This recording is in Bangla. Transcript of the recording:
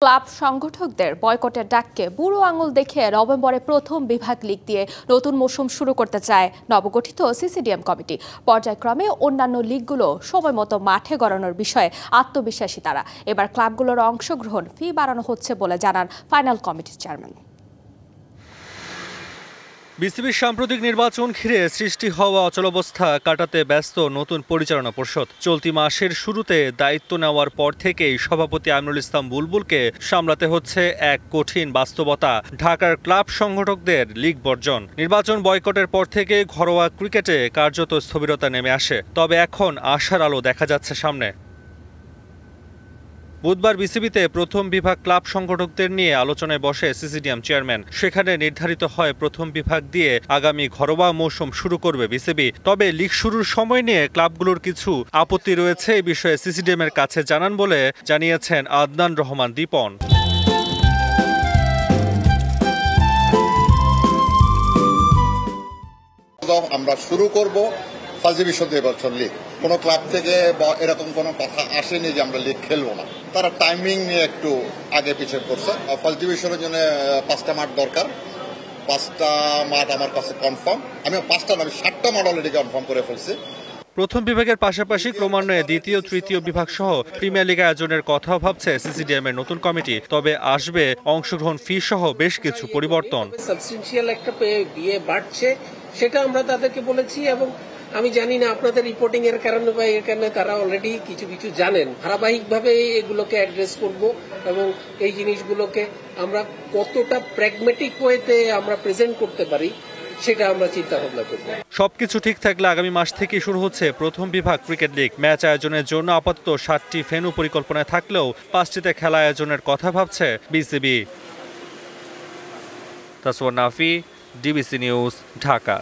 ক্লাব সংগঠকদের বয়কটের ডাককে বুড়ো আঙুল দেখে নভেম্বরে প্রথম বিভাগ লিগ দিয়ে নতুন মৌসুম শুরু করতে চায় নবগঠিত সিসিডিএম কমিটি। পর্যায়ক্রমে অন্যান্য লিগগুলো সময়মতো মাঠে গড়ানোর বিষয়ে আত্মবিশ্বাসী তারা। এবার ক্লাবগুলোর অংশগ্রহণ ফি বাড়ানো হচ্ছে বলে জানান ফাইনাল কমিটির চেয়ারম্যান। বিসিবির সাম্প্রতিক নির্বাচন ঘিরে সৃষ্টি হওয়া অচলাবস্থা কাটাতে ব্যস্ত নতুন পরিচালনা পর্ষদ। চলতি মাসের শুরুতে দায়িত্ব নেওয়ার পর থেকেই সভাপতি আমিনুল ইসলাম বুলবুলকে সামলাতে হচ্ছে এক কঠিন বাস্তবতা, ঢাকার ক্লাব সংগঠকদের লিগ বর্জন। নির্বাচন বয়কটের পর থেকে ঘরোয়া ক্রিকেটে কার্যত স্থবিরতা নেমে আসে, তবে এখন আশার আলো দেখা যাচ্ছে সামনে। বুধবার বিসিবিতে প্রথম বিভাগ ক্লাব সংগঠকদের নিয়ে আলোচনায় বসে সিসিডিএম চেয়ারম্যান। সেখানে নির্ধারিত হয় প্রথম বিভাগ দিয়ে আগামী ঘরোয়া মৌসুম শুরু করবে বিসিবি। তবে লিগ শুরুর সময় নিয়ে ক্লাবগুলোর কিছু আপত্তি রয়েছে, এই বিষয়ে সিসিডিএম এর কাছে জানান বলে জানিয়েছেন আদনান রহমান দীপন। আমরা শুরু করব ফার্স্ট ডিভিশন নির্বাচন লিগ। কোনো ক্লাব থেকে এরকম কোনো কথা আসেনি যে আমরা লিগ খেলবো না। তারা টাইমিং নিয়ে একটু আগে পিছিয়ে পড়ছে। ফার্স্ট ডিভিশনের জন্য 5টা মাঠ দরকার। 5টা মাঠ আমার কাছে কনফার্ম। আমি 5টা না, আমি 7টা মাঠ অলরেডি কনফার্ম করে ফেলছি। প্রথম বিভাগের পাশাপাশি ক্রমান্বয়ে দ্বিতীয় তৃতীয় বিভাগ সহ প্রিমিয়ার লিগ আয়োজনের কথাও ভাবছে সিসিডিএম এর নতুন কমিটি। তবে আসবে অংশগ্রহণ ফি সহ বেশ কিছু পরিবর্তন। সাবস্টেনশিয়াল একটা বিয়ে বাড়ছে, সেটা আমরা তাদেরকে বলেছি, এবং আমি জানি না আপনাদের রিপোর্টিং এর কারণে বা এর কারণে তারা অলরেডি কিছু জানেন। ধারাবাহিকভাবে এগুলোকে অ্যাড্রেস করব এবং এই জিনিসগুলোকে আমরা কতটা প্র্যাগমেটিক ওয়েতে আমরা প্রেজেন্ট করতে পারি সেটা আমরা চিন্তা ভাবনা করব। সবকিছু ঠিক থাকলে আগামী মাস থেকে শুরু হচ্ছে প্রথম বিভাগ ক্রিকেট লিগ। ম্যাচ আয়োজনের জন্য আপাতত 7টি ভেন্যু পরিকল্পনায় থাকলেও 5টিতে খেলা আয়োজনের কথা ভাবছে BCB. Taswar Nafi, DBC news, Dhaka.